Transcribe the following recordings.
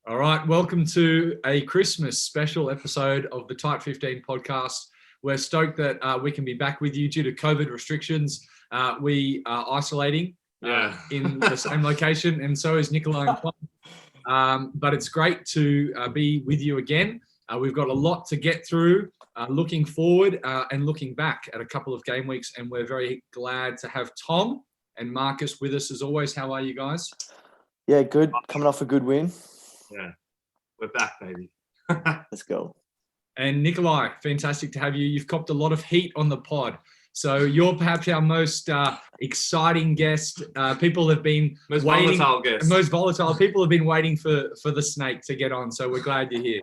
All right, welcome to a Christmas special episode of the Tight 15 podcast. We're stoked that we can be back with you due to COVID restrictions. We are isolating in the same location, and so is Nikolai and Tom. But it's great to be with you again. We've got a lot to get through, looking forward and looking back at a couple of game weeks, and we're very glad to have Tom and Marcus with us as always. How are you guys? Yeah, good. Coming off a good win. Yeah, we're back, baby. Let's go. And Nikolai, fantastic to have you. You've copped a lot of heat on the pod. So you're perhaps our most exciting guest. People have been most waiting. Volatile guest. Most volatile. People have been waiting for the snake to get on. So we're glad you're here.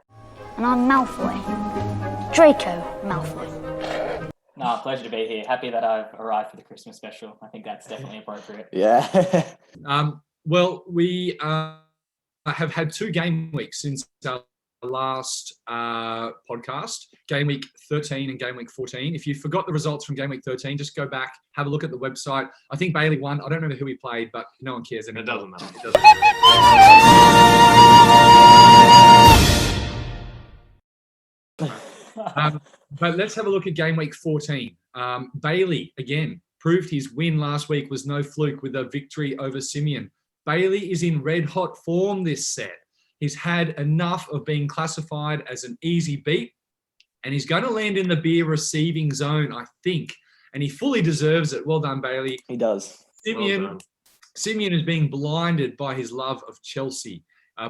And I'm Malfoy. Draco Malfoy. No, pleasure to be here. Happy that I've arrived for the Christmas special. I think that's definitely appropriate. Yeah. Well, we have had 2 game weeks since our last podcast, game week 13 and game week 14. If you forgot the results from game week 13, just go back, have a look at the website. I think Bailey won. I don't remember who he played, but no one cares anymore. It doesn't matter. But let's have a look at game week 14. Bailey, again, proved his win last week was no fluke with a victory over Simeon. Bailey is in red-hot form this set. He's had enough of being classified as an easy beat, and he's going to land in the beer receiving zone, I think, and he fully deserves it. Well done, Bailey. He does. Simeon is being blinded by his love of Chelsea.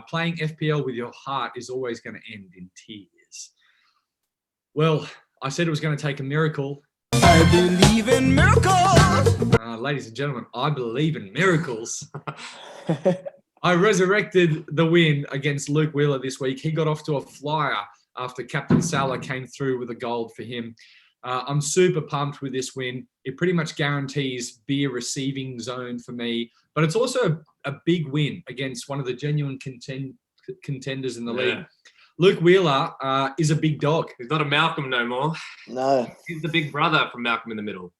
Playing FPL with your heart is always going to end in tears. Well, I said it was going to take a miracle. I believe in miracles. Ladies and gentlemen, I believe in miracles. I resurrected the win against Luke Wheeler this week. He got off to a flyer after Captain Salah came through with a gold for him. I'm super pumped with this win. It pretty much guarantees beer receiving zone for me, but it's also a big win against one of the genuine contenders in the league. Luke Wheeler is a big dog. He's not a Malcolm no more. No. He's the big brother from Malcolm in the Middle.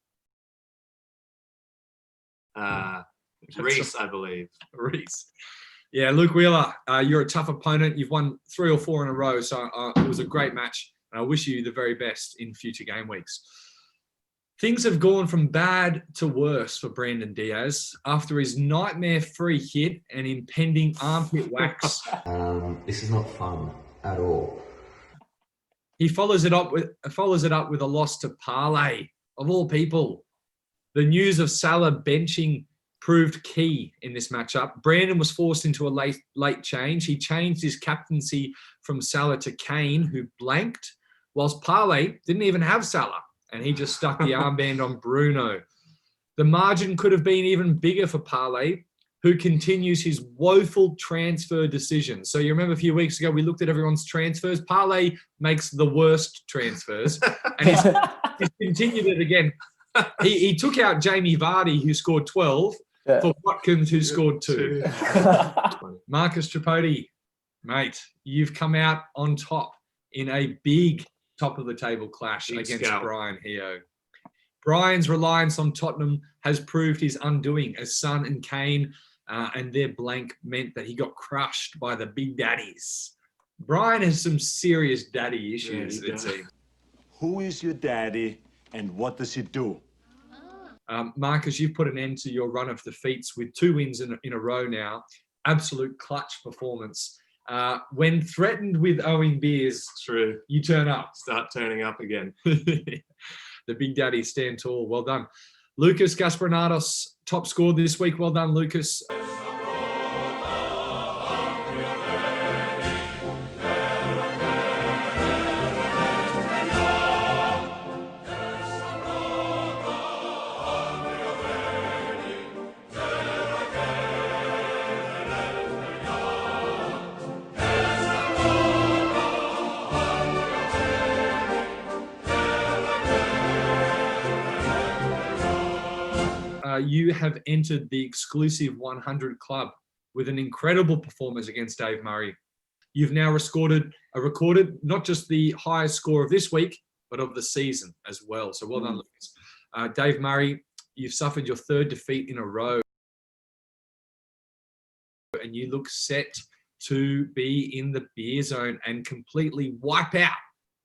Reese, I believe. Reese. Yeah, Luke Wheeler, you're a tough opponent. You've won 3 or 4 in a row, so it was a great match, and I wish you the very best in future game weeks. Things have gone from bad to worse for Brandon Diaz after his nightmare-free hit and impending armpit wax. This is not fun at all. He follows it up with a loss to Parlay, of all people. The news of Salah benching proved key in this matchup. Brandon was forced into a late change. He changed his captaincy from Salah to Kane, who blanked, whilst Parlay didn't even have Salah, and he just stuck the armband on Bruno. The margin could have been even bigger for Parlay, who continues his woeful transfer decisions. So you remember a few weeks ago, we looked at everyone's transfers. Parlay makes the worst transfers, and he's continued it again. He took out Jamie Vardy, who scored 12, for Watkins, who scored 2. Marcus Tripodi, mate, you've come out on top in a big top-of-the-table clash against Brian Heo. Brian's reliance on Tottenham has proved his undoing, as Son and Kane and their blank meant that he got crushed by the big daddies. Brian has some serious daddy issues, it seems. Who is your daddy and what does he do? Marcus, you've put an end to your run of defeats with 2 wins in a row now. Absolute clutch performance. When threatened with owing beers, True. You turn up. Start turning up again. The big daddies stand tall. Well done. Lucas Gasparinatos, top scored this week. Well done, Lucas. You have entered the exclusive 100 club with an incredible performance against Dave Murray. You've now recorded not just the highest score of this week, but of the season as well. So well done, Lucas. Dave Murray, you've suffered your 3rd defeat in a row, and you look set to be in the beer zone and completely wipe out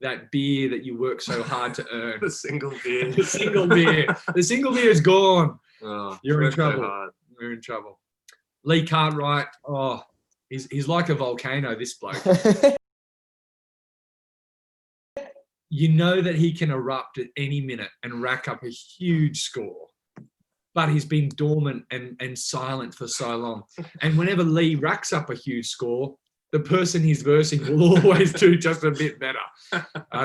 that beer that you work so hard to earn. The single beer. The single beer. The single beer is gone. Oh, You're in worked so trouble. hard. We're in trouble. Lee Cartwright, he's like a volcano, this bloke. You know that he can erupt at any minute and rack up a huge score. But he's been dormant and silent for so long. And whenever Lee racks up a huge score, the person he's versing will always do just a bit better.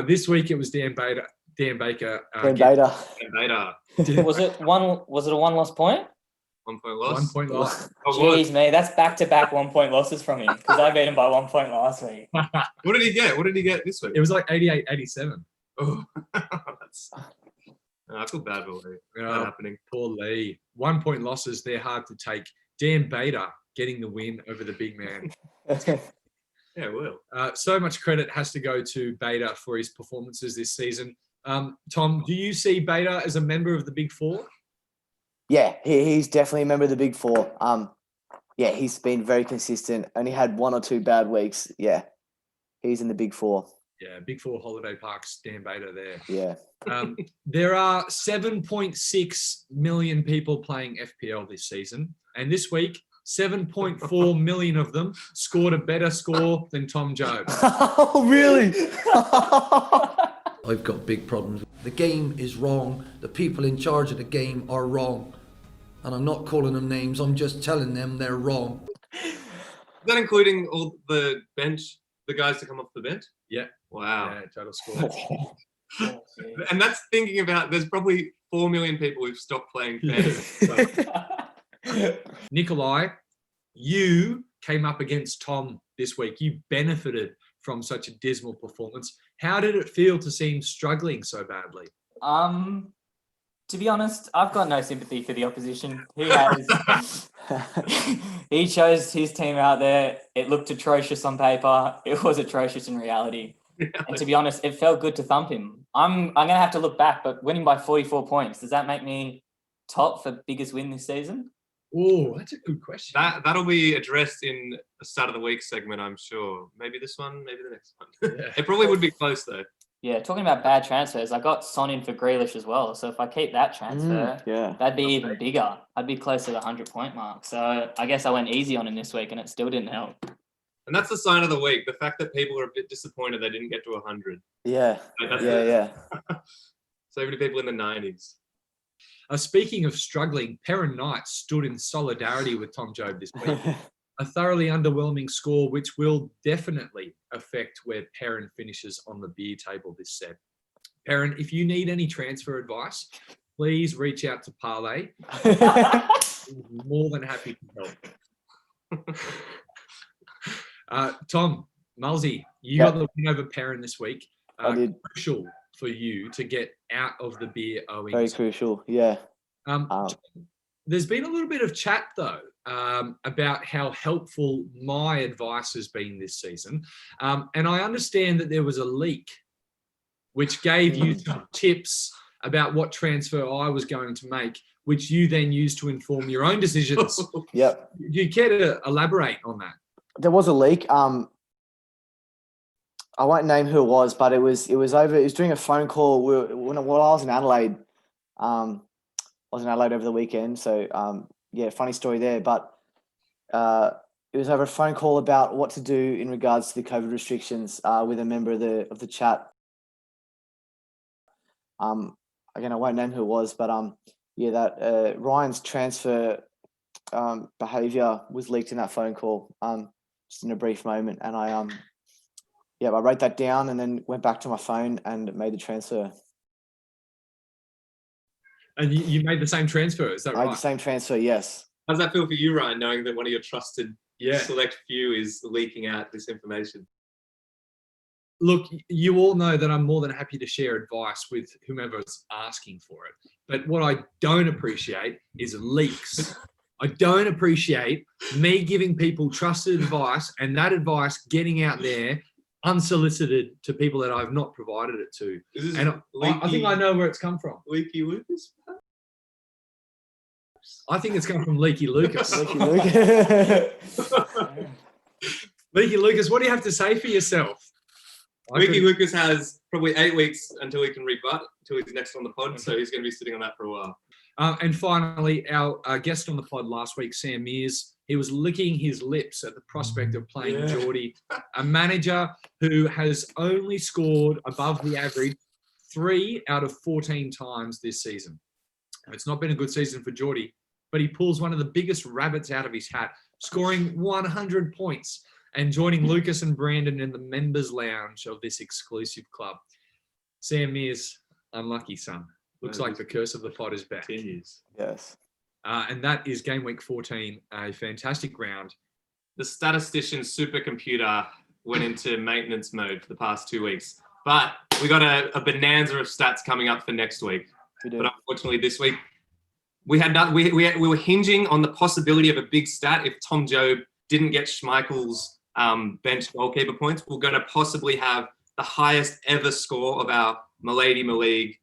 This week it was Dan Baker. Ben Bader. And later, Was it a 1-loss point? 1 point loss. 1 point loss. Oh, what? Jeez, me, that's back-to-back 1 point losses from him because I beat him by 1 point last week. What did he get? What did he get this week? It was like 88, 87. Oh, I feel bad for Lee. That happening. Poor Lee. 1 point losses, they're hard to take. Dan Bader getting the win over the big man. Yeah, it will. So much credit has to go to Bader for his performances this season. Tom, do you see Bader as a member of the Big Four? Yeah, he's definitely a member of the Big Four. Yeah, he's been very consistent. Only had 1 or 2 bad weeks. Yeah, he's in the Big Four. Yeah, Big Four holiday parks, Dan Bader there. Yeah. There are 7.6 million people playing FPL this season. And this week, 7.4 million of them scored a better score than Tom Job. Oh, really? I've got big problems. The game is wrong. The people in charge of the game are wrong. And I'm not calling them names. I'm just telling them they're wrong. Is that including all the bench, the guys to come off the bench? Yeah. Wow. Yeah, total score. And that's thinking about there's probably 4 million people who've stopped playing fantasy. Nikolai, you came up against Tom this week. You benefited from such a dismal performance. How did it feel to see him struggling so badly? To be honest, I've got no sympathy for the opposition. He has. He chose his team out there. It looked atrocious on paper. It was atrocious in reality. And to be honest, it felt good to thump him. I'm going to have to look back, but winning by 44 points, does that make me top for biggest win this season? Oh, that's a good question. That'll be addressed in the start of the week segment, I'm sure. Maybe this one, maybe the next one. Yeah. It probably would be close though. Yeah, talking about bad transfers, I got Son in for Grealish as well. So if I keep that transfer, Yeah. that'd be even bigger. I'd be close to the 100-point mark. So I guess I went easy on him this week and it still didn't help. And that's the sign of the week. The fact that people are a bit disappointed they didn't get to 100. Yeah. That's Yeah. So many people in the 90s. Speaking of struggling, Perrin Knight stood in solidarity with Tom Job this week. A thoroughly underwhelming score, which will definitely affect where Perrin finishes on the beer table this set. Perrin, if you need any transfer advice, please reach out to Parlay. We're more than happy to help. Tom, Mulsey, you got the win over Perrin this week. I did. Crucial for you to get out of the beer owing. Very crucial. Yeah. There's been a little bit of chat, though, about how helpful my advice has been this season. And I understand that there was a leak which gave you some tips about what transfer I was going to make, which you then used to inform your own decisions. Yep. Do you care to elaborate on that? There was a leak. I won't name who it was, but it was during a phone call when I was in Adelaide. I was in Adelaide over the weekend, so yeah, funny story there. But it was over a phone call about what to do in regards to the COVID restrictions with a member of the chat. Again, I won't name who it was, but yeah, that Ryan's transfer behaviour was leaked in that phone call. Just in a brief moment, and I wrote that down and then went back to my phone and made the transfer. And you made the same transfer, is that I right? made the same transfer, yes. How does that feel for you, Ryan, knowing that one of your trusted Yeah. select few is leaking out this information? Look, you all know that I'm more than happy to share advice with whomever's asking for it. But what I don't appreciate is leaks. I don't appreciate me giving people trusted advice and that advice getting out there unsolicited to people that I've not provided it to. Is this And I think I know where it's come from. Leaky Lucas? I think it's come from Leaky Lucas. Thank you, Luke. Leaky Lucas, what do you have to say for yourself? Leaky Lucas has probably 8 weeks until he can rebut, until he's next on the pod. So he's going to be sitting on that for a while. And finally, our guest on the pod last week, Sam Mears, he was licking his lips at the prospect of playing Geordie, a manager who has only scored above the average 3 out of 14 times this season. It's not been a good season for Geordie, but he pulls one of the biggest rabbits out of his hat, scoring 100 points and joining Lucas and Brandon in the members' lounge of this exclusive club. Sam Mears, unlucky son. Looks like the curse of the pod is back. Continues. Yes. And that is game week 14, a fantastic round. The statistician supercomputer went into maintenance mode for the past 2 weeks. But we got a bonanza of stats coming up for next week. We do. But unfortunately, this week, we were hinging on the possibility of a big stat if Tom Job didn't get Schmeichel's bench goalkeeper points. We're going to possibly have the highest ever score of our Milady League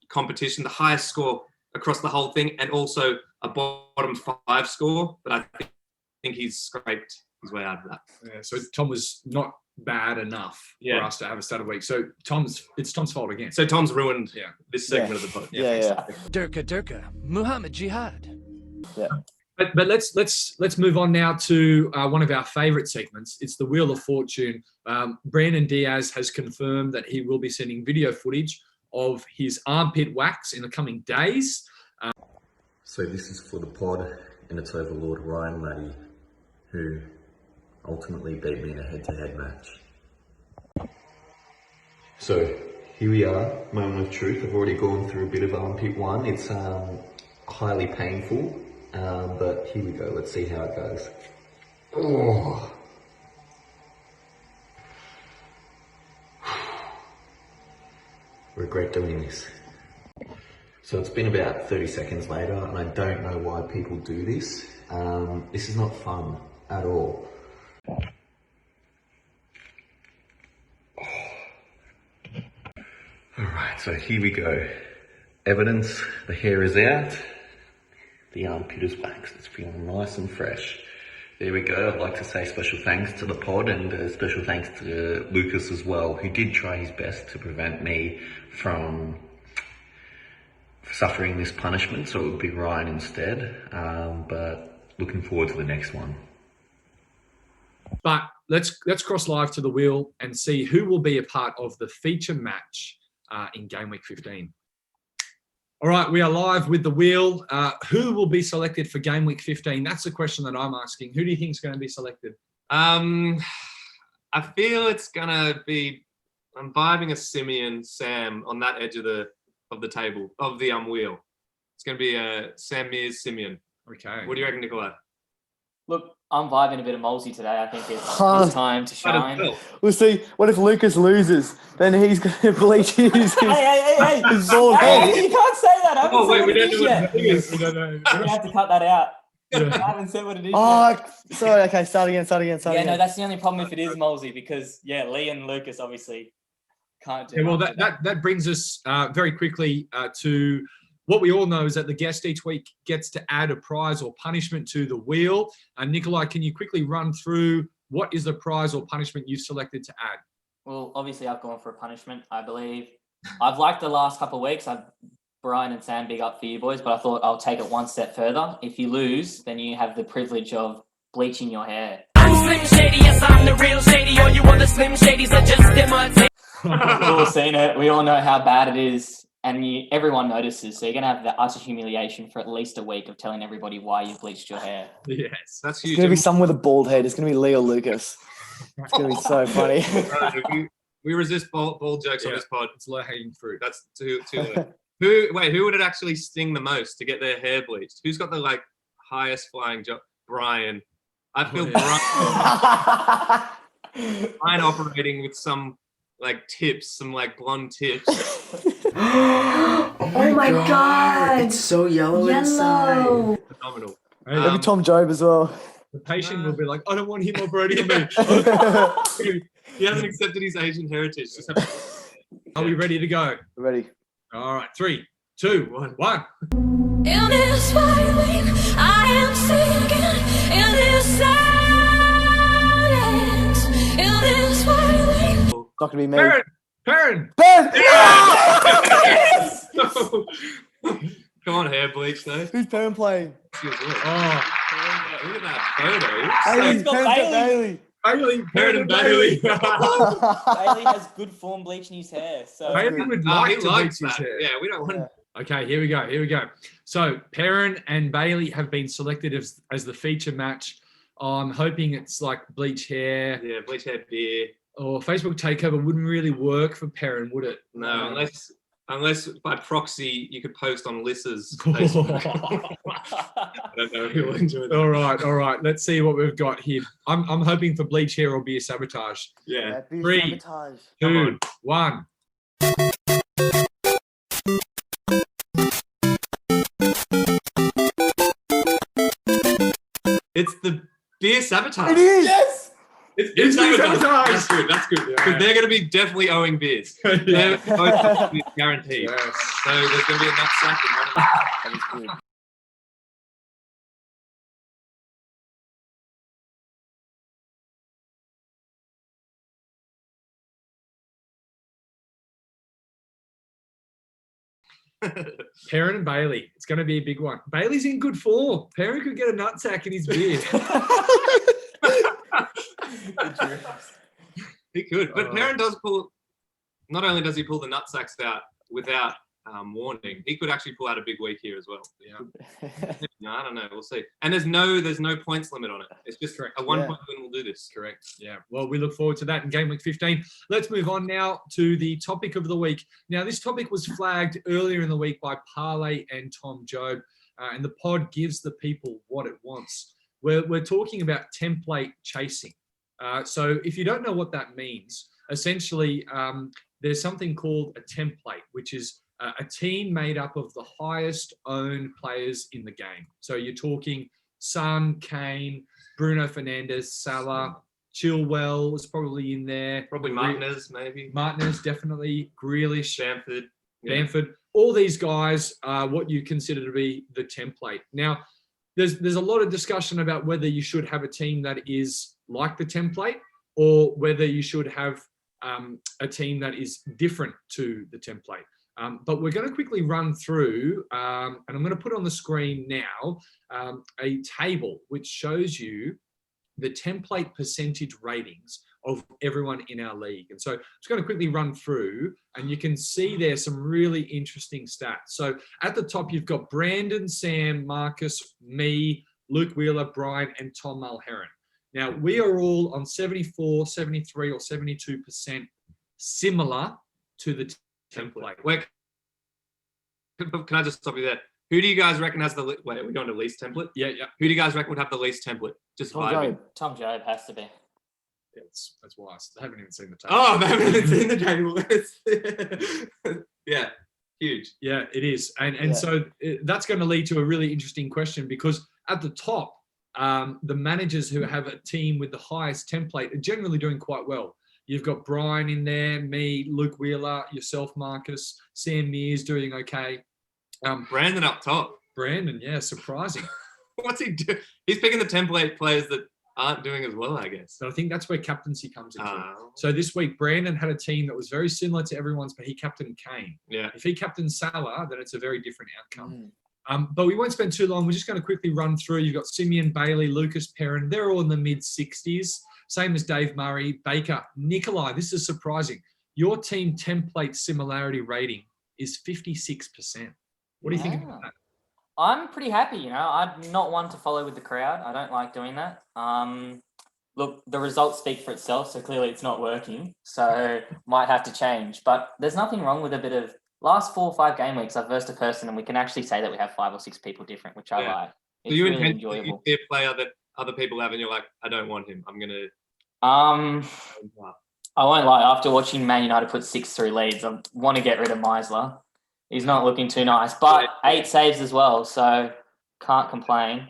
competition, the highest score across the whole thing, and also a bottom 5 score. But I think he's scraped his way out of that. Yeah, so Tom was not bad enough for us to have a stat of the week. So it's Tom's fault again. So Tom's ruined this segment of the pod. Yeah. Durka, Muhammad Jihad. Yeah. But let's move on now to one of our favourite segments. It's the Wheel of Fortune. Brandon Diaz has confirmed that he will be sending video footage of his armpit wax in the coming days. So this is for the pod and its overlord Ryan Laddie, who ultimately beat me in a head-to-head match. So here we are, moment of truth. I've already gone through a bit of armpit one. It's highly painful, but here we go. Let's see how it goes. Oh. Regret doing this. So it's been about 30 seconds later, and I don't know why people do this. This is not fun at all. Alright, so here we go. Evidence, the hair is out. The armpit is waxed. It's feeling nice and fresh. There we go. I'd like to say special thanks to the pod and special thanks to Lucas as well, who did try his best to prevent me from suffering this punishment, so it would be Ryan instead. But looking forward to the next one. But let's cross live to the wheel and see who will be a part of the feature match in game week 15. All right, we are live with the wheel. Who will be selected for game week 15? That's the question that I'm asking. Who do you think is going to be selected? I feel it's going to be, I'm vibing a Simeon Sam on that edge of the table, of the wheel. It's going to be Sam Mears Simeon. Okay. What do you reckon, Nikolai? Look, I'm vibing a bit of Molesy today. I think it's time to shine. We'll see. What if Lucas loses? Then he's going to bleach his Hey. his bald Hey, head. you can't say that. I haven't Oh, said wait, what we it don't is know what yet. the thing is. We don't know. You have to cut that out. I Yeah. haven't said what it is yet. Oh, sorry. Okay, start again. Yeah, no, that's the only problem if it is Molesy because, Lee and Lucas obviously can't do Yeah, well, much of that brings us very quickly to what we all know is that the guest each week gets to add a prize or punishment to the wheel. Nikolai, can you quickly run through what is the prize or punishment you've selected to add? Well, obviously I've gone for a punishment, I believe. I've liked the last couple of weeks. Brian and Sam, big up for you boys, but I thought I'll take it one step further. If you lose, then you have the privilege of bleaching your hair. I'm Slim Shady, yes, I'm the real Shady. All you other Slim Shadys are just imitators. We've all seen it. We all know how bad it is. And everyone notices. So you're going to have the utter humiliation for at least a week of telling everybody why you bleached your hair. Yes. That's It's huge. going to be someone with a bald head. It's going to be Leo Lucas. It's going to be so funny. We resist bald jokes on this pod. It's low-hanging fruit. That's too late. Who would it actually sting the most to get their hair bleached? Who's got the highest flying job? Brian. I feel Brian operating with some tips, some blonde tips. Oh my god! It's so yellow inside. Phenomenal. Maybe Tom Job as well. The patient will be like, I don't want him operating on me. He hasn't accepted his Asian heritage. Are we ready to go? Ready. All right, 3, 2, 1. In this violin, I am singing in this sad not going to be me. Perrin! Yes! Come on, hair bleach though. Who's Perrin playing? Look Oh, at that photo. Bailey, it's got Perrin's got Bailey. Bailey. Perrin and Bailey. Bailey has good form bleaching his hair. So Bailey would He like to likes bleach his that. hair. Yeah, we don't want. Yeah. Okay, here we go. So Perrin and Bailey have been selected as the feature match. I'm hoping it's like bleach hair Yeah, bleach hair beer. or Facebook takeover wouldn't really work for Perrin, would it? No, unless by proxy you could post on Lissa's Facebook. I don't know who will enjoy that. All right. Let's see what we've got here. I'm hoping for bleach hair or beer sabotage. Yeah. Be 3, sabotage. 2, 1. It's the beer sabotage. It is. yes. It's beer sabotage. That's good. Yeah. Because they're going to be definitely owing beers. They're both guaranteed. Yes. So there's going to be a nut sack in one of them. That is good. Perrin and Bailey. It's going to be a big one. Bailey's in good form. Perrin could get a nutsack in his beer. He could, but Perrin does pull. Not only does he pull the nut sacks out without warning, he could actually pull out a big week here as well. Yeah. No, I don't know. We'll see. And there's no points limit on it. It's just Correct. a 1 point win will do this. Correct. Yeah. Well, we look forward to that in game week 15. Let's move on now to the topic of the week. Now, this topic was flagged earlier in the week by Parlay and Tom Job, and the pod gives the people what it wants. We're talking about template chasing. So if you don't know what that means, essentially there's something called a template, which is a team made up of the highest owned players in the game. So you're talking Son, Kane, Bruno Fernandes, Salah, Chilwell is probably in there. Probably Martinez, maybe. Martinez, definitely. Grealish, Bamford. Bamford. All these guys are what you consider to be the template. Now, there's a lot of discussion about whether you should have a team that is like the template or whether you should have a team that is different to the template. But we're going to quickly run through, and I'm going to put on the screen now a table which shows you the template percentage ratings of everyone in our league. And so I'm just going to quickly run through, and you can see there some really interesting stats. So at the top, you've got Brandon, Sam, Marcus, me, Luke Wheeler, Brian, and Tom Mulheron. Now, we are all on 74, 73, or 72% similar to the template. Wait, can I just stop you there? Who do you guys reckon has the wait? Are we going to least template? Yeah. Who do you guys reckon would have the least template? Just Tom vibing. Job. Tom Job has to be. That's wise. I haven't even seen the table. Oh, I haven't even seen the table. Yeah, huge. Yeah, it is. And so that's going to lead to a really interesting question, because at the top, the managers who have a team with the highest template are generally doing quite well. You've got Brian in there, me, Luke Wheeler, yourself, Marcus, Sam Mears doing okay. Brandon up top. Brandon, yeah, surprising. What's he do? He's picking the template players that aren't doing as well, I guess. So I think that's where captaincy comes into it. So this week, Brandon had a team that was very similar to everyone's, but he captained Kane. Yeah. If he captained Salah, then it's a very different outcome. But we won't spend too long. We're just going to quickly run through. You've got Simeon, Bailey, Lucas, Perrin. They're all in the mid-60s. Same as Dave Murray, Baker, Nikolai. This is surprising. Your team template similarity rating is 56%. What do you think about that? I'm pretty happy, I'm not one to follow with the crowd. I don't like doing that. Look, the results speak for itself, so clearly it's not working. So might have to change. But there's nothing wrong with a bit of last 4 or 5 game weeks. I've versed a person and we can actually say that we have 5 or 6 people different, which I like. It's So you really intentionally enjoyable. see a player that other people have and you're like, I don't want him. I'm going to... I won't lie. After watching Man United put 6-3 leads, I want to get rid of Meisler. He's not looking too nice, but 8 saves as well, so can't complain.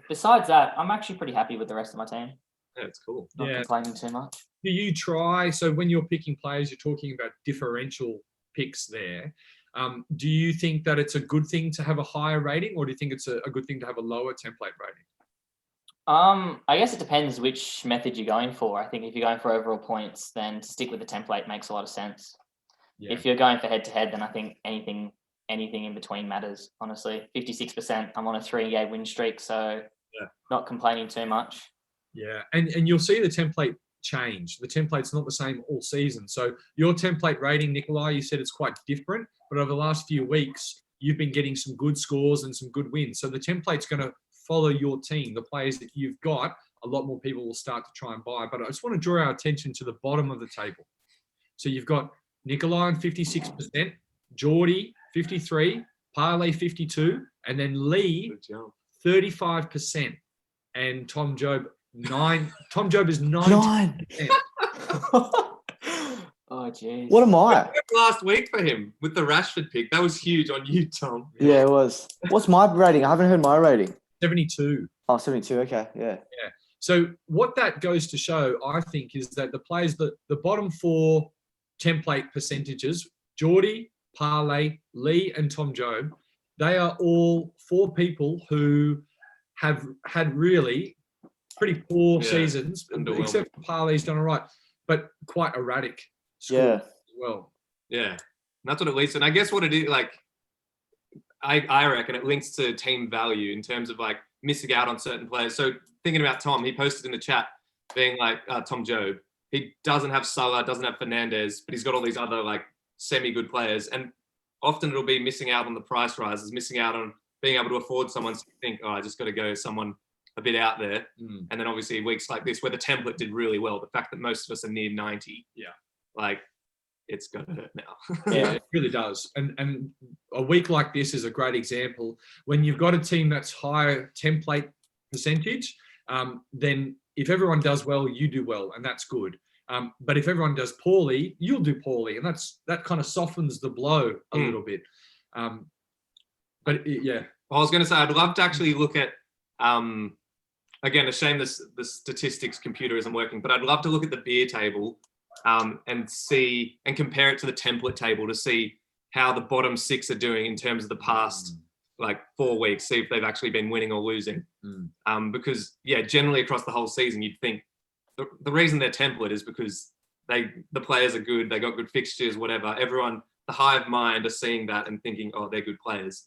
Besides that, I'm actually pretty happy with the rest of my team. Yeah, it's cool. Not complaining too much. Do you try, so when you're picking players, you're talking about differential picks there. Do you think that it's a good thing to have a higher rating, or do you think it's a good thing to have a lower template rating? I guess it depends which method you're going for. I think if you're going for overall points, then to stick with the template makes a lot of sense. Yeah. If you're going for head-to-head, then I think anything in between matters, honestly. 56%, I'm on a 3-game win streak, so not complaining too much. Yeah, and you'll see the template change. The template's not the same all season. So your template rating, Nikolai, you said it's quite different, but over the last few weeks, you've been getting some good scores and some good wins. So the template's going to follow your team, the players that you've got. A lot more people will start to try and buy. But I just want to draw our attention to the bottom of the table. So you've got Nikolai on 56%, Geordie 53, Parlay 52, and then Lee 35%, and Tom Job 9. Tom Job is 9. Oh, jeez. What am I? Last week for him with the Rashford pick. That was huge on you, Tom. Yeah, it was. What's my rating? I haven't heard my rating. 72. Oh, 72. Okay, yeah. Yeah. So what that goes to show, I think, is that the players, the bottom 4 template percentages, Geordie, Parlay, Lee, and Tom Job, they are all 4 people who have had really pretty poor seasons, except for Parlay's done all right, but quite erratic scores as well. Yeah, and that's what it leads to. And I guess what it is, like, I reckon it links to team value in terms of like missing out on certain players. So thinking about Tom, he posted in the chat being like Tom Job. He doesn't have Salah, doesn't have Fernandez, but he's got all these other like semi-good players. And often it'll be missing out on the price rises, missing out on being able to afford someone. So you think, oh, I just got to go someone a bit out there. And then obviously weeks like this where the template did really well, the fact that most of us are near 90, like it's going to hurt now. Yeah, it really does. And a week like this is a great example. When you've got a team that's higher template percentage, then if everyone does well, you do well, and that's good. But if everyone does poorly, you'll do poorly, and that kind of softens the blow a little bit. But yeah, I was going to say I'd love to actually look at. Again, a shame the statistics computer isn't working, but I'd love to look at the beer table and see and compare it to the template table to see how the bottom 6 are doing in terms of the past like 4 weeks, see if they've actually been winning or losing. Because generally across the whole season, you'd think the reason they're template is because the players are good, they got good fixtures, whatever. Everyone, the hive mind, are seeing that and thinking, oh, they're good players.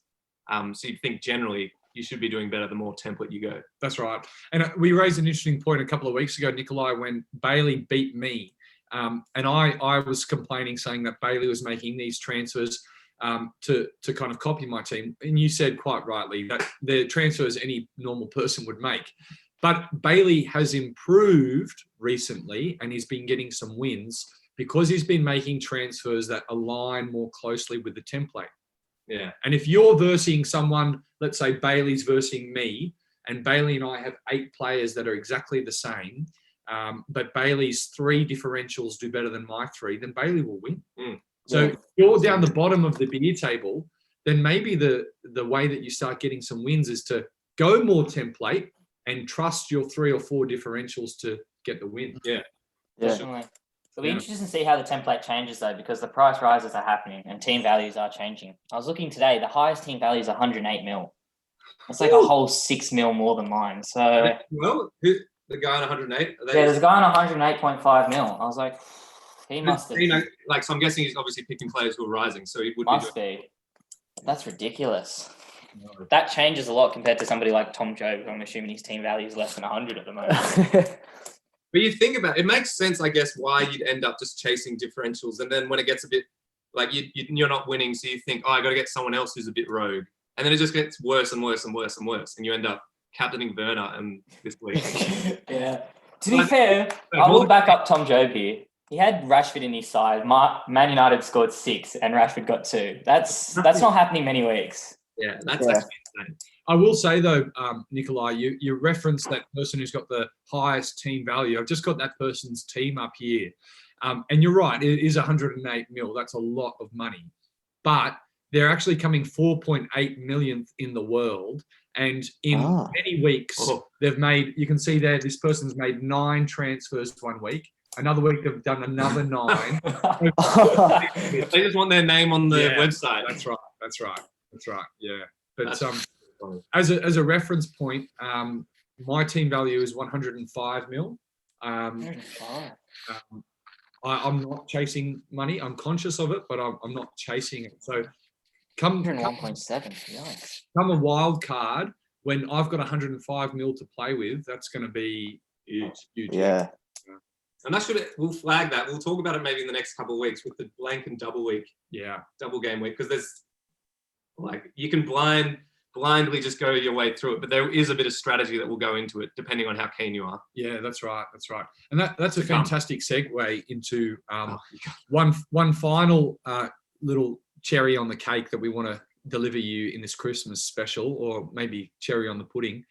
So you'd think generally you should be doing better the more template you go. That's right. And we raised an interesting point a couple of weeks ago, Nikolai, when Bailey beat me. And I was complaining, saying that Bailey was making these transfers to kind of copy my team. And you said quite rightly that the transfers any normal person would make. But Bailey has improved recently, and he's been getting some wins because he's been making transfers that align more closely with the template. Yeah. And if you're versing someone, let's say Bailey's versing me, and Bailey and I have 8 players that are exactly the same, but Bailey's 3 differentials do better than my 3, then Bailey will win. So if you're down the bottom of the beer table, then maybe the way that you start getting some wins is to go more template and trust your 3 or 4 differentials to get the win. Yeah. Definitely. It'll be interesting to see how the template changes, though, because the price rises are happening and team values are changing. I was looking today, the highest team value is 108 mil. That's like a whole 6 mil more than mine. So, well, the guy on 108? There's a guy on 108.5 mil. I was like, he must have. So I'm guessing he's obviously picking players who are rising. So he would be. That's ridiculous. No. That changes a lot compared to somebody like Tom Job. I'm assuming his team value is less than 100 at the moment. But you think about it, it makes sense, I guess, why you'd end up just chasing differentials. And then when it gets a bit like you're not winning, so you think, oh, I got to get someone else who's a bit rogue. And then it just gets worse and worse and worse and worse. And you end up captaining Werner this week. Yeah. To be fair, I will back up Tom Job here. He had Rashford in his side. Man United scored 6 and Rashford got 2. That's not happening many weeks. Yeah, that's actually insane. I will say though, Nikolai, you referenced that person who's got the highest team value. I've just got that person's team up here. And you're right, it is 108 mil. That's a lot of money. But they're actually coming 4.8 millionth in the world. And in many weeks, they've made, you can see there, this person's made 9 transfers 1 week. Another week, they've done another 9. They just want their name on the website. That's right. Yeah. But as a reference point, My team value is 105 mil. 105. I'm not chasing money. I'm conscious of it, but I'm not chasing it. So come 101.7. Yikes. a wild card when I've got 105 mil to play with. That's going to be huge. Yeah. And we'll flag that. We'll talk about it maybe in the next couple of weeks with the blank and double week. Yeah. Double game week. Because there's you can blindly just go your way through it, but there is a bit of strategy that will go into it depending on how keen you are. Yeah, that's right. And that's a fantastic segue into one final little cherry on the cake that we want to deliver you in this Christmas special, or maybe cherry on the pudding,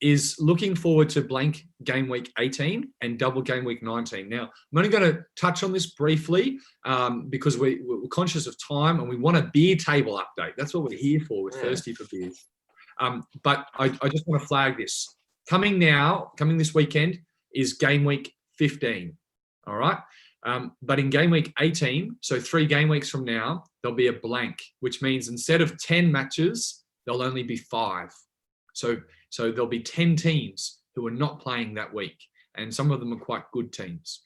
is looking forward to blank game week 18 and double game week 19. Now, I'm only going to touch on this briefly because we're conscious of time and we want a beer table update. That's what we're here for. We're thirsty for beers. But I just want to flag this. Coming this weekend is game week 15. All right. But in game week 18, so 3 game weeks from now, there'll be a blank, which means instead of 10 matches, there'll only be 5. So there'll be 10 teams who are not playing that week, and some of them are quite good teams.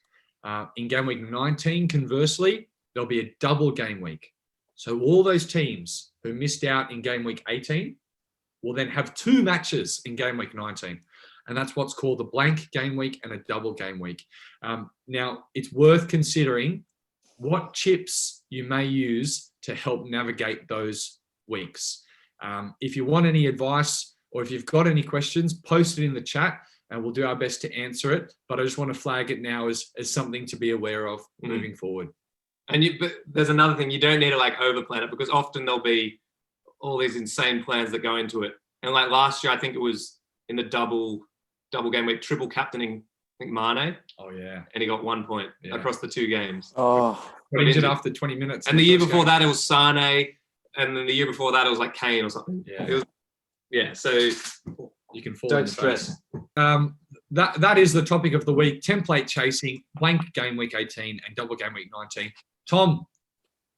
In game week 19, conversely, there'll be a double game week. So all those teams who missed out in game week 18 will then have 2 matches in game week 19. And that's what's called the blank game week and a double game week. Now, it's worth considering what chips you may use to help navigate those weeks. If you want any advice or if you've got any questions, post it in the chat and we'll do our best to answer it. But I just want to flag it now as something to be aware of moving forward. But there's another thing, you don't need to overplan it, because often there'll be all these insane plans that go into it. And last year, I think it was in the double game week, triple captaining, I think Mane. Oh yeah. And he got 1 point across the 2 games. Oh. Got injured after 20 minutes. And the year before that, it was Sane. And then the year before that, it was Kane or something. Yeah. So you can fall. Don't stress. That is the topic of the week: template chasing, blank game week 18, and double game week 19. Tom,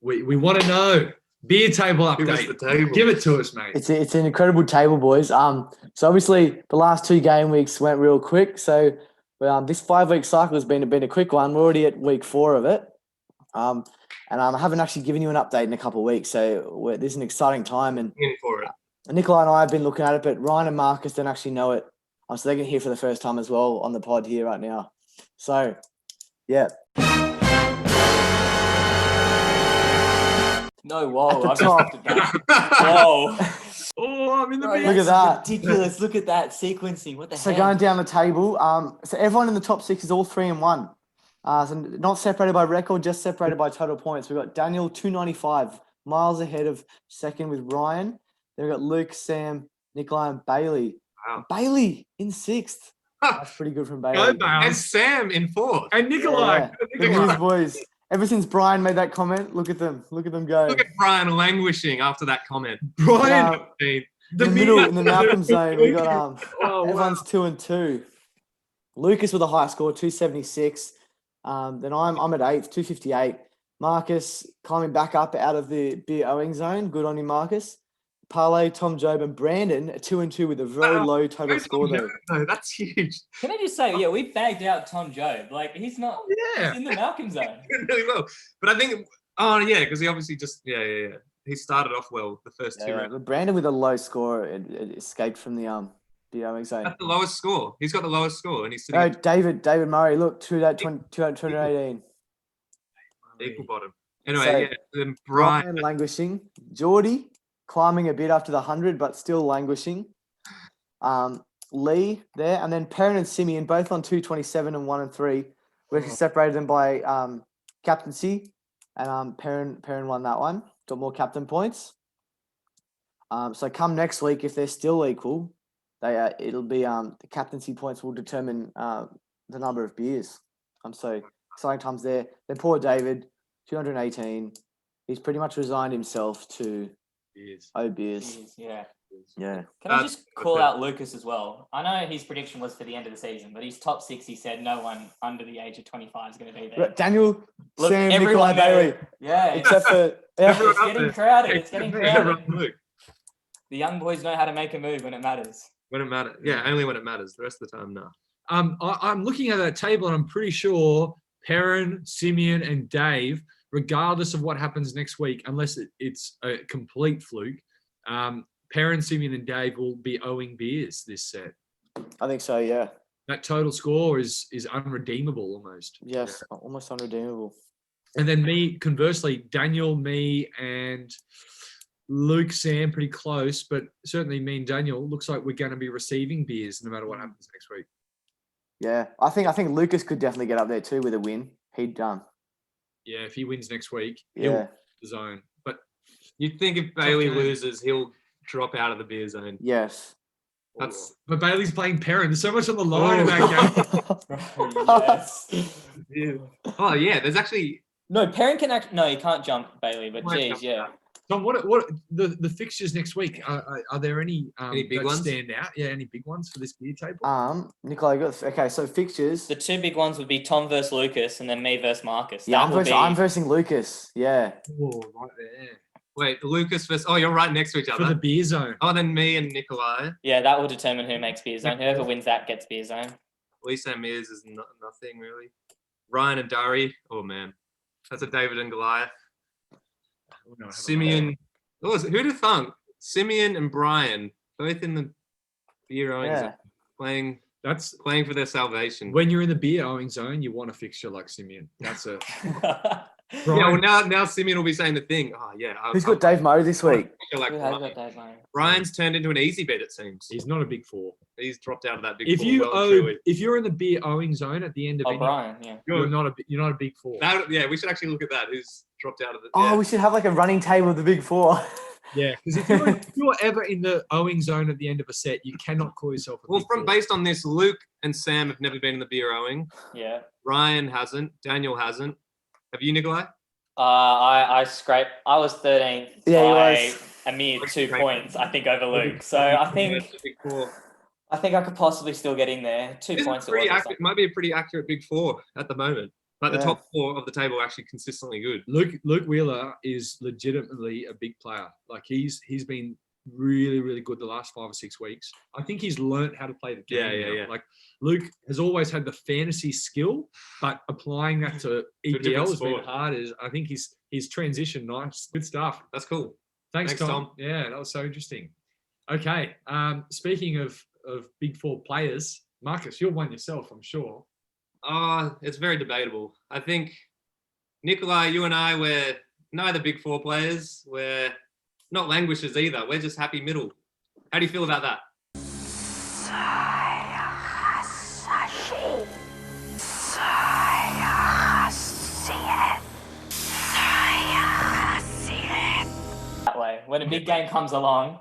we want to know beer table update. Give us the table. Give it to us, mate. It's an incredible table, boys. So obviously the last 2 game weeks went real quick. So this 5-week cycle has been a quick one. We're already at week 4 of it. And I haven't actually given you an update in a couple of weeks. So this is an exciting time. And in for it. Nikolai and I have been looking at it, but Ryan and Marcus don't actually know it. So they're going to hear for the first time as well on the pod here right now. So, yeah. No, whoa. At the top. Whoa. Oh, I'm in the Look at that. Ridiculous. Look at that sequencing. What the So hell? going down the table, so everyone in the top 6 is all 3-1. So not separated by record, just separated by total points. We've got Daniel 295, miles ahead of second with Ryan. Then we've got Luke, Sam, Nikolai, and Bailey. Wow. Bailey in 6th. That's pretty good from Bailey. Go, Bales. And Sam in 4th. And Nikolai. Yeah. Look at these boys. Ever since Brian made that comment, look at them. Look at them go. Look at Brian languishing after that comment. Brian. In the middle, in the Malcolm zone, we got everyone's 2 and 2. Lucas with a high score, 276. Then I'm at 8th, 258. Marcus climbing back up out of the beer owing zone. Good on you, Marcus. Parlay, Tom Job, and Brandon are 2 and 2 with a very low total score though. No, that's huge. Can I just say, we bagged out Tom Job. He's not. Yeah. He's in the Malcolm zone. Really well. But I think, because he obviously just, he started off well the first 2 rounds. But Brandon with a low score it escaped from the beer owing zone. That's the lowest score. He's got the lowest score, and he's sitting No, David Murray, look, 218. equal bottom. Anyway, then Brian. Languishing. Geordie climbing a bit after the 100, but still languishing. Lee there, and then Perrin and Simeon both on 227 and 1 and 3. We actually separated them by captaincy, and Perrin won that one. Got more captain points. So come next week, if they're still equal, it'll be the captaincy points will determine the number of beers. So exciting times there. Then poor David, 218. He's pretty much resigned himself to beers. Yeah. Yeah. Can I just call out Lucas as well? I know his prediction was for the end of the season, but his top 6, he said no one under the age of 25 is going to be there. Daniel, Look, Sam, everyone Nikolai, Bailey. Yeah. Except for it's getting crowded. It's getting crowded. Luke. The young boys know how to make a move when it matters. When it matters. Yeah, only when it matters. The rest of the time, no. I'm looking at that table and I'm pretty sure Perrin, Simeon, and Dave, regardless of what happens next week, unless it's a complete fluke, Perrin, Simeon, and Dave will be owing beers this set. I think so, yeah. That total score is unredeemable almost. Yes, almost unredeemable. And then me, conversely, Daniel, me, and Luke, Sam, pretty close, but certainly me and Daniel, looks like we're going to be receiving beers no matter what happens next week. Yeah, I think Lucas could definitely get up there too with a win. He'd done. Yeah, if he wins next week, Yeah. he'll the zone. But You'd think if Bailey game. loses, he'll drop out of the beer zone. Yes. But Bailey's playing Perrin. There's so much on the line in that game. Yes. Yeah. Oh yeah, there's actually No, Perrin can act. No, he can't jump Bailey. But Might geez, jump yeah. Tom, what the fixtures next week? Are there any big that ones? stand out? Yeah, any big ones for this beer table? Nikolai, okay, so fixtures. The two big ones would be Tom versus Lucas, and then me versus Marcus. Yeah, That will I'm versing Lucas. Yeah. Oh, right there. wait, Lucas versus. Oh, you're right next to each For other. the beer zone. Oh, then me and Nikolai. Yeah, that will determine who makes beer zone. Whoever wins that gets beer zone. Lisa and Mears is nothing really. Ryan and Dari. Oh man, that's a David and Goliath. Simeon. Oh, who'd have thunk? Simeon and Brian, both in the beer owing zone, playing for their salvation. When you're in the beer owing zone, you want a fixture like Simeon. That's a Yeah, well now Simeon will be saying the thing. Oh yeah. Who's got Dave Moe this week? Like Who has got Dave Moe? Brian's turned into an easy bet, it seems. He's not a big four. He's dropped out of that big If four. you well and owe, truly. if you're in the beer owing zone at the end of any, Brian, yeah. you're not a big four. Yeah, we should actually look at that. Who's dropped out of it? Oh, we should have like a running table of the big four. Yeah, because if you're ever in the owing zone at the end of a set, you cannot call yourself a Well, big four. based on this, Luke and Sam have never been in the beer owing. Yeah. Ryan hasn't. Daniel hasn't. Have you, Nikolai? I scraped. I was 13th Yeah, he by was. a mere 2 points, I think, over Luke. So I think I could possibly still get in there. 2 This is points. pretty It was or accurate, might be a pretty accurate big four at the moment. But the Yeah. top four of the table are actually consistently good. Luke Wheeler is legitimately a big player. Like he's been really, really good the last 5 or 6 weeks. I think he's learnt how to play the game. Yeah. Like Luke has always had the fantasy skill, but applying that to EPL has been sport. hard. I think he's transitioned nice. Good stuff. That's cool. Thanks, Thanks, Tom. Tom. Yeah, that was so interesting. Okay. Speaking of big four players, Marcus, you're one yourself, I'm sure. It's very debatable. I think, Nikolai, you and I, we're neither big four players. We're not languishers either. We're just happy middle. How do you feel about that? that way. When a big game comes along,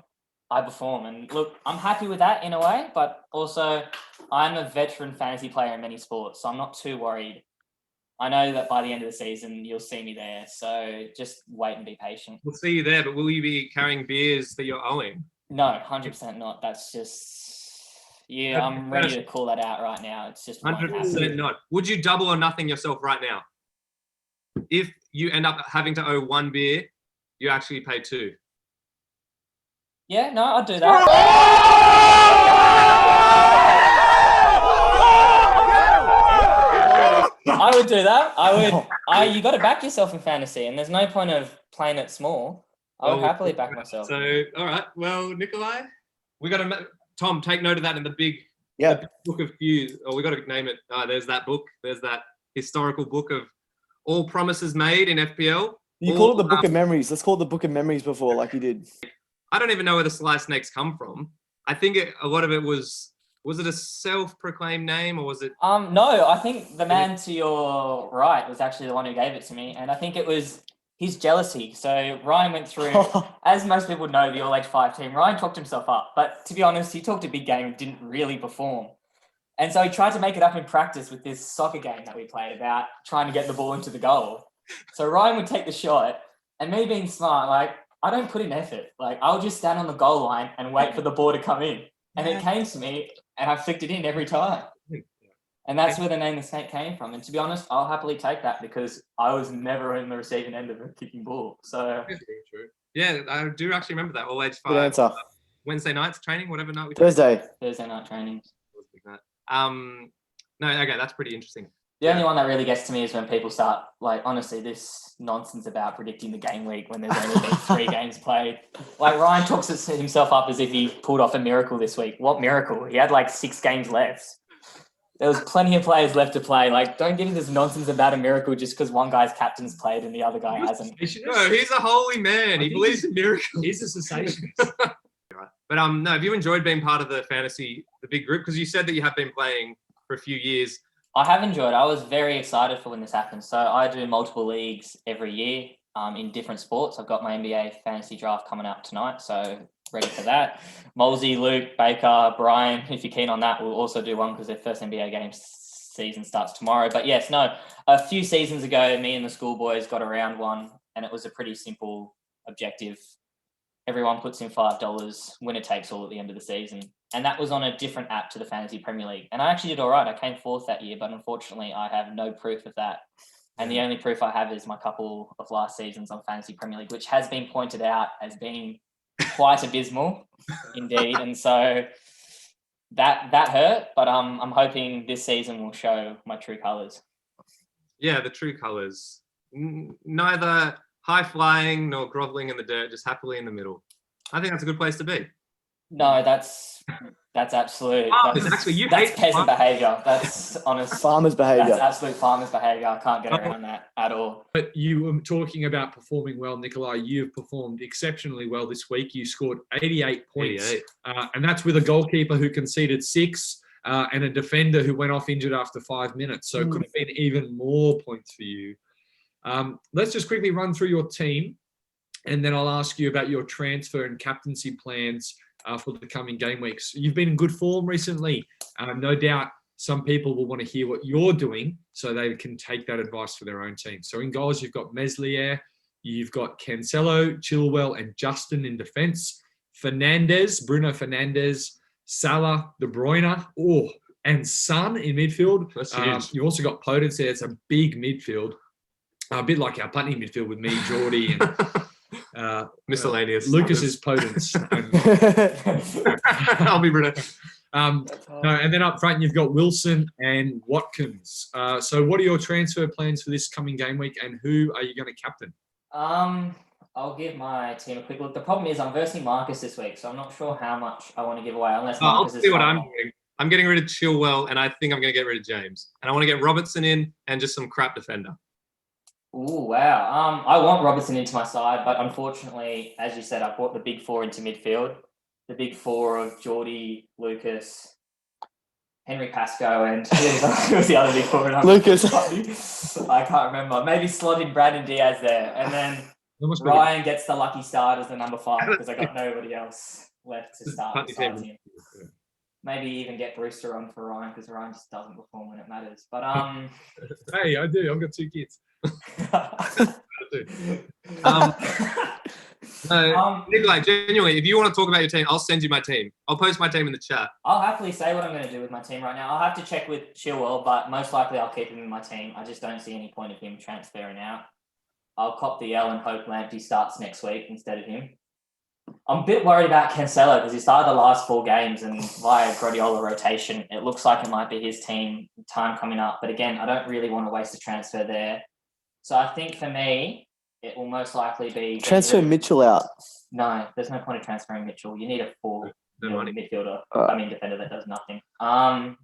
I perform. And look, I'm happy with that in a way, but also I'm a veteran fantasy player in many sports, so I'm not too worried. I know that by the end of the season, you'll see me there. So just wait and be patient. We'll see you there, but will you be carrying beers that you're owing? No, 100% not. That's just, yeah, I'm ready to call that out right now. It's just won't 100% happen. not. Would you double or nothing yourself right now? If you end up having to owe 1 beer, you actually pay 2. Yeah, no, I'd do that. I would do that. You got to back yourself in fantasy, and there's no point of playing it small. I would happily back myself. So, all right. Well, Nikolai, we got to, Tom, take note of that in the big book of views. Or we got to name it. There's that book. There's that historical book of all promises made in FPL. You call it the Book of Memories. Let's call it the Book of Memories before, like you did. I don't even know where the Sly Snakes come from. I think a lot of it was it a self-proclaimed name or was it? No, I think the man to your right was actually the one who gave it to me. And I think it was his jealousy. So Ryan went through, as most people know, the All-Age 5 team. Ryan talked himself up. But to be honest, he talked a big game and didn't really perform. And so he tried to make it up in practice with this soccer game that we played about trying to get the ball into the goal. So Ryan would take the shot, and me being smart, like, I don't put in effort. Like, I'll just stand on the goal line and wait for the ball to come in. And it came to me, and I flicked it in every time. And that's where the name the Snake came from. And to be honest, I'll happily take that because I was never in the receiving end of a kicking ball. So Yeah, I do actually remember that All-Age 5. Good answer. Wednesday nights training, whatever night we Thursday night training. No, okay, that's pretty interesting. The only one that really gets to me is when people start, like, honestly, this nonsense about predicting the game week when there's only been 3 games played. Like, Ryan talks himself up as if he pulled off a miracle this week. What miracle? He had like 6 games left. There was plenty of players left to play. Like, don't give me this nonsense about a miracle just because one guy's captain's played and the other guy hasn't. No, he's a holy man. He believes in miracles. He's a cessationist. But no, have you enjoyed being part of the big group? Because you said that you have been playing for a few years. I have enjoyed. I was very excited for when this happened. So I do multiple leagues every year in different sports. I've got my NBA fantasy draft coming up tonight, so ready for that. Molsey, Luke, Baker, Brian, if you're keen on that, we'll also do one because their first NBA game season starts tomorrow. But yes, no, a few seasons ago, me and the schoolboys got around one, and it was a pretty simple objective. Everyone puts in $5, winner takes all at the end of the season. And that was on a different app to the Fantasy Premier League. And I actually did all right. I came 4th that year, but unfortunately I have no proof of that. And the only proof I have is my couple of last seasons on Fantasy Premier League, which has been pointed out as being quite abysmal indeed. And so that hurt, but I'm hoping this season will show my true colours. Yeah, the true colours. Neither high flying nor groveling in the dirt, just happily in the middle. I think that's a good place to be. No, that's absolute. That's peasant behaviour. That's honest. Farmers' behaviour. That's absolute farmers' behaviour. I can't get around that at all. But you were talking about performing well, Nikolai. You've performed exceptionally well this week. You scored 88 points. And that's with a goalkeeper who conceded 6 and a defender who went off injured after 5 minutes. So it could have been even more points for you. Let's just quickly run through your team, and then I'll ask you about your transfer and captaincy plans for the coming game weeks. You've been in good form recently. No doubt some people will want to hear what you're doing so they can take that advice for their own team. So in goals, you've got Meslier, you've got Cancelo, Chilwell, and Justin in defence. Bruno Fernandes, Salah, De Bruyne, and Son in midfield. That's huge. You've also got Potence there. It's a big midfield. A bit like our Putney midfield with me, Geordie, and miscellaneous. Lucas is Potence. I'll be Bruno. And then up front, you've got Wilson and Watkins. So what are your transfer plans for this coming game week, and who are you going to captain? I'll give my team a quick look. The problem is I'm versing Marcus this week, so I'm not sure how much I want to give away unless Marcus I'll see what I'm doing. I'm getting rid of Chilwell, and I think I'm going to get rid of James. And I want to get Robertson in and just some crap defender. Oh, wow. I want Robertson into my side, but unfortunately, as you said, I brought the big 4 into midfield. The big 4 of Geordie, Lucas, Henry Pascoe, and who was the other big 4? Lucas. I can't remember. Maybe slotting Brandon Diaz there. And then Ryan gets the lucky start as the number 5 because I got nobody else left to start besides him. Maybe even get Brewster on for Ryan because Ryan just doesn't perform when it matters. But Hey, I do. I've got 2 kids. Nikolai, genuinely, if you want to talk about your team, I'll send you my team. I'll post my team in the chat. I'll happily say what I'm going to do with my team right now. I'll have to check with Chilwell, but most likely I'll keep him in my team. I just don't see any point of him transferring out. I'll cop the L and hope Lamptey starts next week instead of him. I'm a bit worried about Cancelo because he started the last 4 games and via Guardiola rotation, it looks like it might be his team time coming up. But again, I don't really want to waste a transfer there. So I think for me, it will most likely be... Transfer Mitchell out. No, there's no point of transferring Mitchell. You need a 4 midfielder, defender that does nothing. I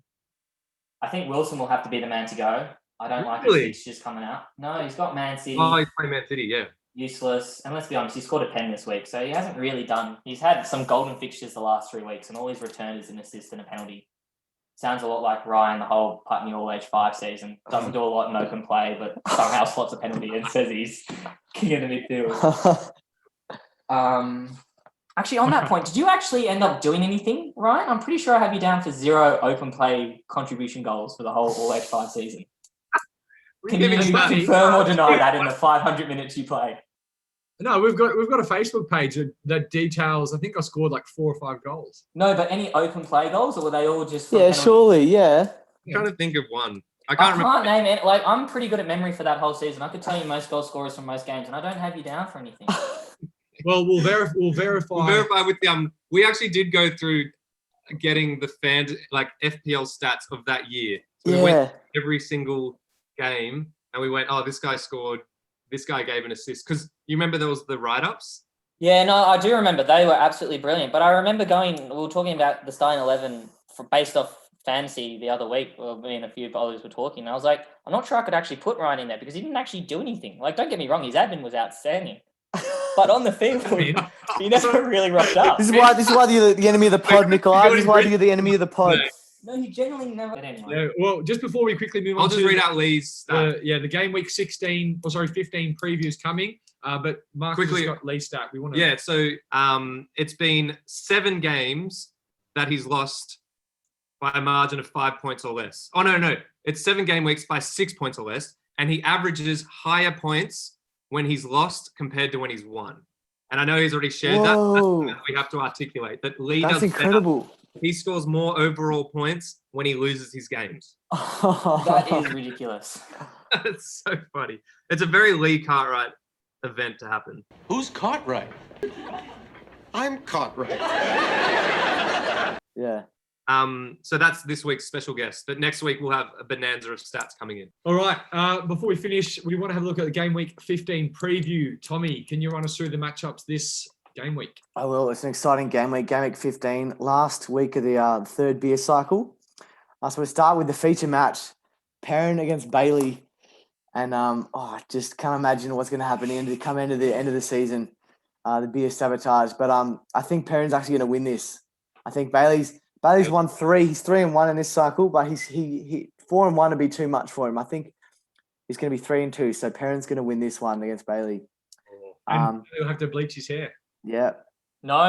think Wilson will have to be the man to go. I don't like his fixtures coming out. No, he's got Man City. Oh, he's playing Man City, yeah. Useless. And let's be honest, he scored a pen this week. So he hasn't really done... He's had some golden fixtures the last 3 weeks and all he's returned is an assist and a penalty. Sounds a lot like Ryan, the whole Putney All-Age 5 season. Doesn't do a lot in open play, but somehow slots a penalty and says he's king of the midfield. Actually, on that point, did you actually end up doing anything, Ryan? I'm pretty sure I have you down for 0 open play contribution goals for the whole All-Age 5 season. Can you confirm or deny that in the 500 minutes you played? No, we've got a Facebook page that details. I think I scored like 4 or 5 goals. No, but any open play goals, or were they all just? Surely, yeah. I'm trying to think of one. I can't name it. Like I'm pretty good at memory for that whole season. I could tell you most goal scorers from most games, and I don't have you down for anything. Well, we'll verify. We'll verify with we actually did go through getting the fans like FPL stats of that year. So we went every single game and we went, oh, this guy scored, this guy gave an assist. Because you remember there was the write-ups? Yeah, no, I do remember. They were absolutely brilliant. But I remember we were talking about the starting 11 based off fantasy the other week. Well, me and a few others were talking. And I was like, I'm not sure I could actually put Ryan in there because he didn't actually do anything. Like, don't get me wrong, his admin was outstanding. But on the field, he never really rocked up. This is why you're the enemy of the pod, Nikolai. This is why you're the enemy of the pod. No, he genuinely never. But anyway. Yeah, well, just before we quickly move on, I'll just read out Lee's stat. The game week 15 preview is coming. But Marcus has got Lee's stat. We want to. Yeah, so it's been 7 games that he's lost by a margin of 5 points or less. Oh no, it's 7 game weeks by 6 points or less, and he averages higher points when he's lost compared to when he's won. And I know he's already shared that. That's we have to articulate that. Lee That's does incredible. Better. He scores more overall points when he loses his games. That is ridiculous. It's so funny. It's a very Lee Cartwright event to happen. Who's Cartwright? I'm Cartwright. Yeah. So that's this week's special guest. But next week we'll have a bonanza of stats coming in. All right. Before we finish, we want to have a look at the game week 15 preview. Tommy, can you run us through the matchups this game week? I will. It's an exciting game week 15, last week of the third beer cycle. So we'll start with the feature match, Perrin against Bailey. And I just can't imagine what's going to happen come into the end of the season, the beer sabotage. But I think Perrin's actually going to win this. I think Bailey's won 3. He's 3-1 in this cycle, but he 4-1 would be too much for him. I think he's going to be 3-2. So Perrin's going to win this one against Bailey. And he'll have to bleach his hair. Yeah. No.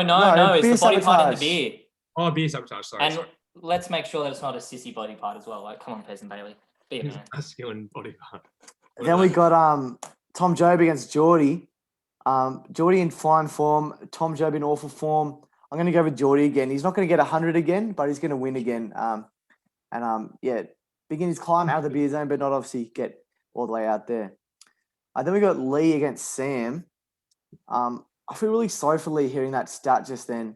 It's the body part in the beer. Oh, beer sabotage. Sorry. And let's make sure that it's not a sissy body part as well. Like, come on, Pearson Bailey. Be a man. Masculine body part. Then we got Tom Job against Geordie. Geordie in fine form. Tom Job in awful form. I'm going to go with Geordie again. He's not going to get 100 again, but he's going to win again. Begin his climb out of the beer zone, but not obviously get all the way out there. Then we got Lee against Sam. I feel really sorry for Lee hearing that stat just then.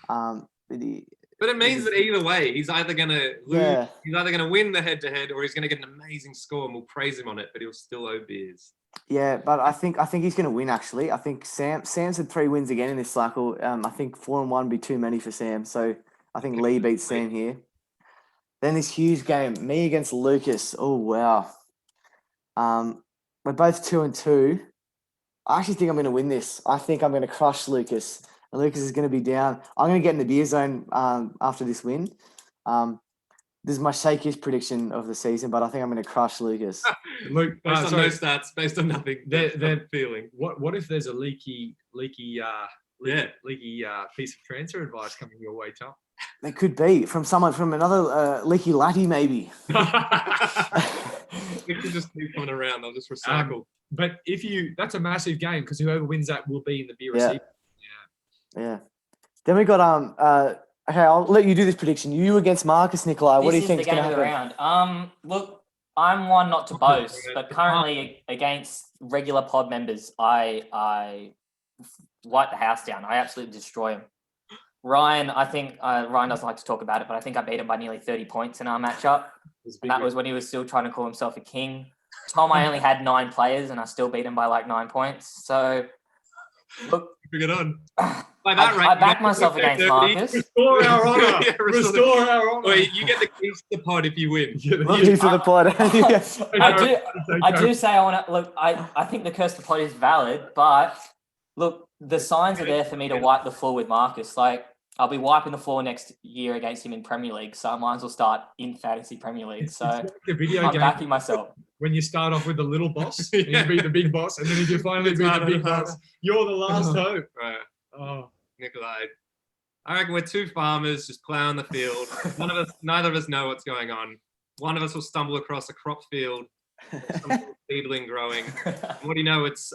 But it means that either way, he's either going to lose, he's either going to win the head-to-head, or he's going to get an amazing score, and we'll praise him on it, but he'll still owe beers. Yeah, but I think he's going to win, actually. I think Sam's had 3 wins again in this cycle. I think 4-1 would be too many for Sam, so I think Lee beats Sam here. Then this huge game, me against Lucas. Oh, wow. We're both 2-2. I actually think I'm going to win this. I think I'm going to crush Lucas. And Lucas is going to be down. I'm going to get in the beer zone after this win. This is my shakiest prediction of the season, but I think I'm going to crush Lucas. Luke, based on no stats, based on nothing. They're feeling. What if there's a leaky piece of transfer advice coming your way, Tom? There could be from another leaky laddie, maybe. It could just keep coming around. They'll just recycle. But that's a massive game because whoever wins that will be in the beer receiver. Yeah. Then we got okay, I'll let you do this prediction. You against Marcus, Nikolai. What do you think is going to happen? This is the game of the round. Look, I'm one not to boast, but currently against regular pod members, I light the house down. I absolutely destroy him. Ryan, I think Ryan doesn't like to talk about it, but I think I beat him by nearly 30 points in our matchup. That was when he was still trying to call himself a king. Tom, I only had 9 players, and I still beat him by like 9 points. So, look. Bring it on. I back myself against Marcus. Restore our honor. Restore our honor. Wait, you get the keys to the pod if you win. Keys to the pod. I do say I want to look. I think the curse of the pod is valid, but look, the signs are there for me to wipe the floor with Marcus. Like, I'll be wiping the floor next year against him in Premier League, so I might as well start in Fantasy Premier League. So like the video I'm game backing myself. When you start off with the little boss, and you beat the big boss, and then if you finally beat the big boss, you're the last hope. Right. Oh, Nikolai. I reckon we're 2 farmers just plowing the field. Neither of us know what's going on. One of us will stumble across a crop field, some seedling growing. And what do you know? It's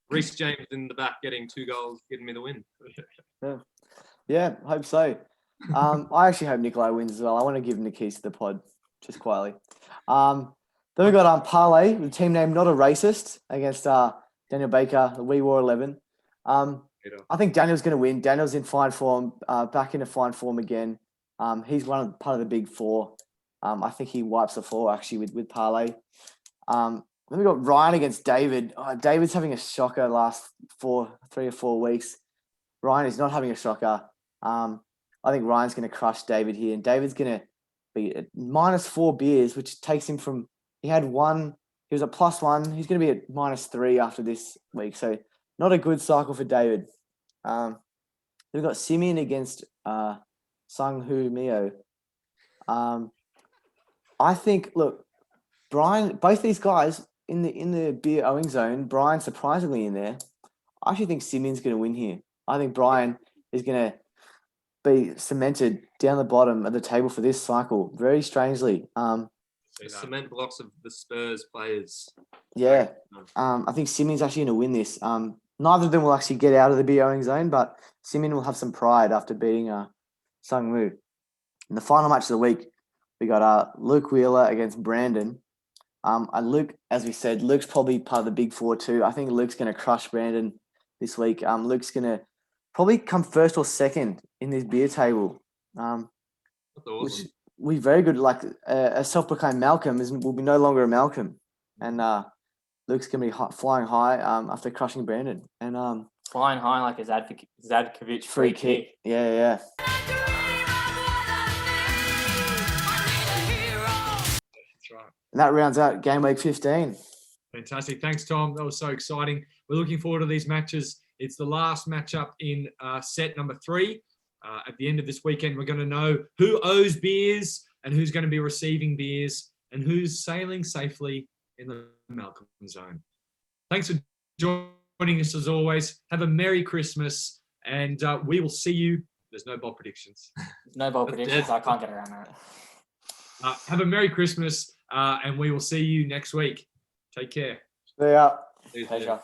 Reece James in the back getting 2 goals, getting me the win. Yeah, hope so. I actually hope Nikolai wins as well. I want to give him the keys to the pod, just quietly. Then we got Parlay, the team name Not a Racist, against Daniel Baker, the We War 11. I think Daniel's going to win. Daniel's in fine form, back into fine form again. He's part of the big four. I think he wipes the floor actually with parlay. Then we got Ryan against David. David's having a shocker last 3 or 4 weeks. Ryan is not having a shocker. I think Ryan's going to crush David here, and David's going to be at -4 beers, which takes him from he was at +1. He's going to be at -3 after this week, so not a good cycle for David. We've got Simeon against Sung Hu Mio. I think, look, Brian, both these guys in the beer owing zone. Brian surprisingly in there. I actually think Simeon's going to win here. I think Brian is going to be cemented down the bottom of the table for this cycle. Very strangely. The cement blocks of the Spurs players. Yeah. I think Simeon's actually going to win this. Neither of them will actually get out of the beer owing zone, but Simeon will have some pride after beating Sung Woo. In the final match of the week, we got Luke Wheeler against Brandon. And Luke, as we said, Luke's probably part of the big four too. I think Luke's going to crush Brandon this week. Luke's going to probably come first or second in this beer table. Which will be very good. Like a self-proclaimed Malcolm will be no longer a Malcolm. And Luke's going to be flying high after crushing Brandon. And flying high like a Zadkovic free kick. Yeah. And that rounds out game week 15. Fantastic. Thanks, Tom. That was so exciting. We're looking forward to these matches. It's the last matchup in set number 3. At the end of this weekend, we're going to know who owes beers and who's going to be receiving beers and who's sailing safely in the Malcolm zone. Thanks for joining us as always. Have a Merry Christmas, and we will see you. There's no bowl predictions. No bowl predictions. I can't get around that. Have a Merry Christmas, and we will see you next week. Take care. See ya. Pleasure.